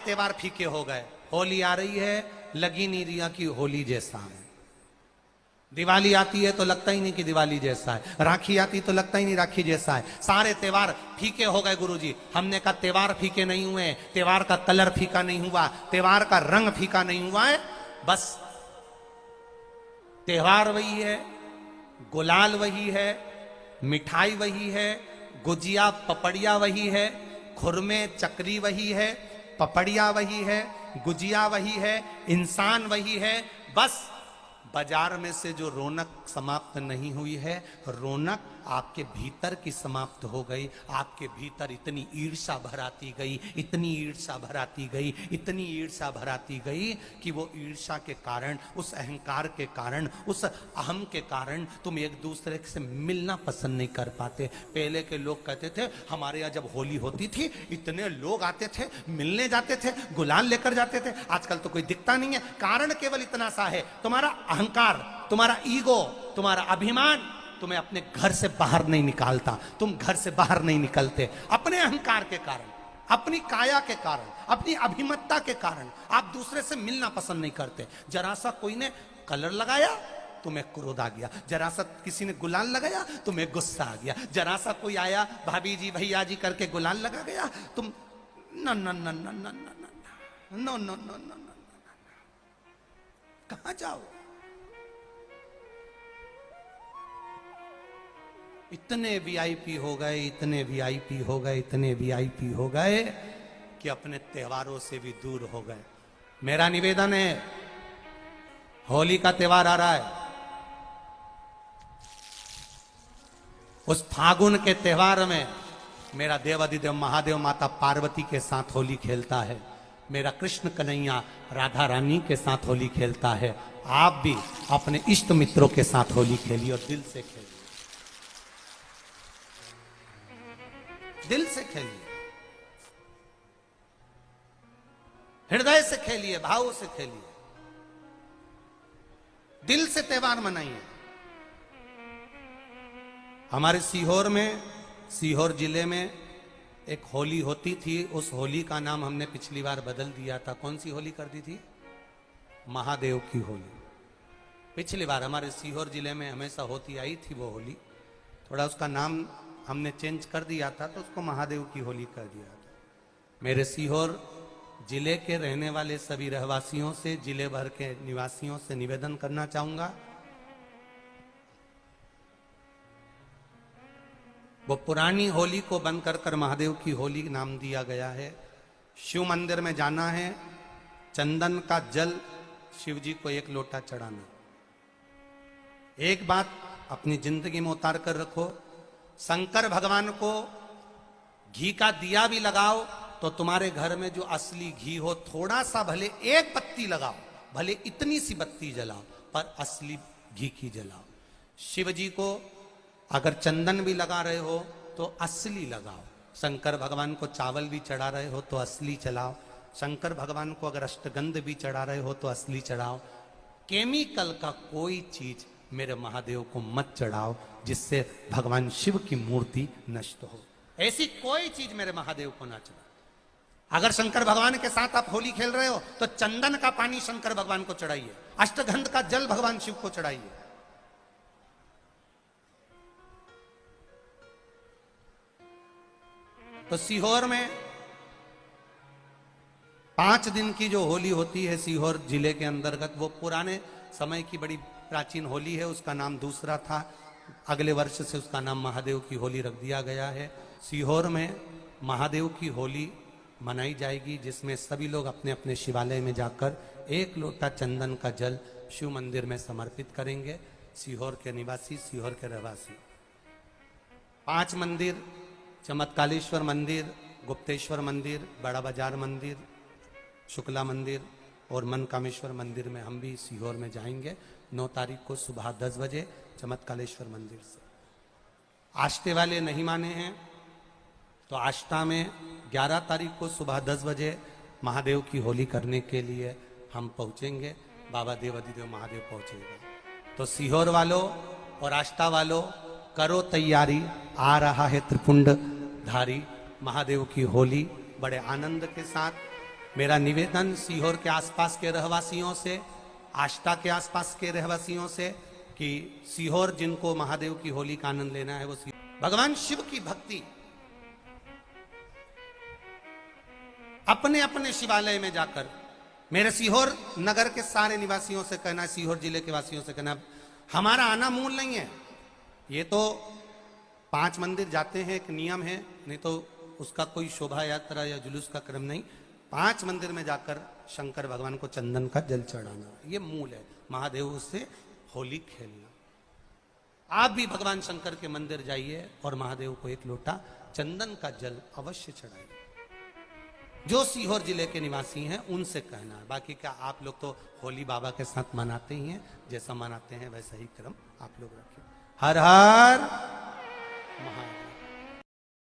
त्योहार फीके हो गए। होली आ रही है, लगी नहीं रिया की होली जैसा है। दिवाली आती है तो लगता ही नहीं कि दिवाली जैसा है। राखी आती तो लगता ही नहीं राखी जैसा है। सारे त्योहार फीके हो गए गुरुजी। हमने कहा त्योहार फीके नहीं हुए, त्योहार का कलर फीका नहीं हुआ, त्योहार का रंग फीका नहीं हुआ है। बस त्योहार वही है, गुलाल वही है, मिठाई वही है, गुजिया पपड़िया वही है, खुरमे चकरी वही है, पपड़िया वही है, गुजिया वही है, इंसान वही है। बस बाजार में से जो रौनक समाप्त नहीं हुई है, रौनक आपके भीतर की समाप्त हो गई। आपके भीतर इतनी ईर्ष्या भराती गई, इतनी ईर्ष्या भराती गई, इतनी ईर्ष्या भराती गई कि वो ईर्ष्या के कारण, उस अहंकार के कारण, उस अहम के कारण तुम एक दूसरे से मिलना पसंद नहीं कर पाते। पहले के लोग कहते थे हमारे यहाँ जब होली होती थी इतने लोग आते थे, मिलने जाते थे, गुलाल लेकर जाते थे। आजकल तो कोई दिखता नहीं है। कारण केवल इतना सा है, तुम्हारा अहंकार, तुम्हारा ईगो, तुम्हारा अभिमान तुम्हें अपने घर से बाहर नहीं निकालता। तुम घर से बाहर नहीं निकलते अपने अहंकार के कारण, अपनी काया के कारण, अपनी अभिमतता के कारण। आप दूसरे से मिलना पसंद नहीं करते। जरा सा कोई ने कलर लगाया तुम्हें क्रोध आ गया, जरा सा किसी ने गुलाल लगाया तुम्हें गुस्सा आ गया, जरा सा कोई आया भाभी जी भैया जी करके गुलाल लगा गया, तुम न न न न न न न न न कहां जाओ। इतने वीआईपी हो गए, इतने वीआईपी हो गए, इतने वीआईपी हो गए कि अपने त्योहारों से भी दूर हो गए। मेरा निवेदन है, होली का त्योहार आ रहा है, उस फागुन के त्योहार में मेरा देवाधिदेव महादेव माता पार्वती के साथ होली खेलता है, मेरा कृष्ण कन्हैया राधा रानी के साथ होली खेलता है। आप भी अपने इष्ट मित्रों के साथ होली खेलिए और दिल से खेलिए, दिल से खेलिए, हृदय से खेलिए, भाव से खेलिए, दिल से त्योहार मनाइए। हमारे सीहोर में, सीहोर जिले में एक होली होती थी। उस होली का नाम हमने पिछली बार बदल दिया था। कौन सी होली कर दी थी? महादेव की होली। पिछली बार हमारे सीहोर जिले में हमेशा होती आई थी वो होली, थोड़ा उसका नाम हमने चेंज कर दिया था तो उसको महादेव की होली कर दिया था। मेरे सीहोर जिले के रहने वाले सभी रहवासियों से, जिले भर के निवासियों से निवेदन करना चाहूंगा, वो पुरानी होली को बंद कर महादेव की होली नाम दिया गया है। शिव मंदिर में जाना है, चंदन का जल शिव जी को 1 लोटा चढ़ाना। एक बात अपनी जिंदगी में उतार कर रखो, शंकर भगवान को घी का दिया भी लगाओ तो तुम्हारे घर में जो असली घी हो, थोड़ा सा भले 1 पत्ती लगाओ, भले इतनी सी बत्ती जलाओ, पर असली घी की जलाओ। शिव जी को अगर चंदन भी लगा रहे हो तो असली लगाओ। शंकर भगवान को चावल भी चढ़ा रहे हो तो असली चलाओ। शंकर भगवान को अगर अष्टगंध भी चढ़ा रहे हो तो असली चढ़ाओ। केमिकल का कोई चीज मेरे महादेव को मत चढ़ाओ जिससे भगवान शिव की मूर्ति नष्ट हो। ऐसी कोई चीज मेरे महादेव को ना चढ़ाओ। अगर शंकर भगवान के साथ आप होली खेल रहे हो तो चंदन का पानी शंकर भगवान को चढ़ाइए, अष्टगंध का जल भगवान शिव को चढ़ाइए। तो सीहोर में 5 दिन की जो होली होती है सीहोर जिले के अंतर्गत, वो पुराने समय की बड़ी प्राचीन होली है। उसका नाम दूसरा था, अगले वर्ष से उसका नाम महादेव की होली रख दिया गया है। सीहोर में महादेव की होली मनाई जाएगी, जिसमें सभी लोग अपने अपने शिवालय में जाकर 1 लोटा चंदन का जल शिव मंदिर में समर्पित करेंगे। सीहोर के निवासी, सीहोर के रहवासी 5 मंदिर, चमत्कालेश्वर मंदिर, गुप्तेश्वर मंदिर, बड़ा बाजार मंदिर, शुक्ला मंदिर और मनकामेश्वर मंदिर में हम भी सीहोर में जाएंगे 9 तारीख को सुबह 10 बजे चमत्कालेश्वर मंदिर से। आष्टे वाले नहीं माने हैं तो आष्टा में 11 तारीख को सुबह 10 बजे महादेव की होली करने के लिए हम पहुंचेंगे। बाबा देवाधिदेव महादेव पहुंचेगा। तो सीहोर वालों और आष्टा वालों करो तैयारी, आ रहा है त्रिपुंड धारी महादेव की होली। बड़े आनंद के साथ मेरा निवेदन सीहोर के आसपास के रहवासियों से, आष्टा के आसपास के रहवासियों से, कि सीहोर जिनको महादेव की होली का आनंद लेना है वो भगवान शिव की भक्ति अपने अपने शिवालय में जाकर, मेरे सीहोर नगर के सारे निवासियों से कहना, सीहोर जिले के वासियों से कहना, हमारा आना मूल नहीं है। ये तो 5 मंदिर जाते हैं, एक नियम है, नहीं तो उसका कोई शोभा यात्रा या जुलूस का क्रम नहीं। 5 मंदिर में जाकर शंकर भगवान को चंदन का जल चढ़ाना, ये मूल है। महादेव से होली खेलना। आप भी भगवान शंकर के मंदिर जाइए और महादेव को एक लोटा चंदन का जल अवश्य चढ़ाइए। जो सीहोर जिले के निवासी हैं उनसे कहना है। बाकी क्या आप लोग तो होली बाबा के साथ मनाते ही हैं, जैसा मनाते हैं वैसा ही क्रम आप लोग रखिए। हर हर महादेव।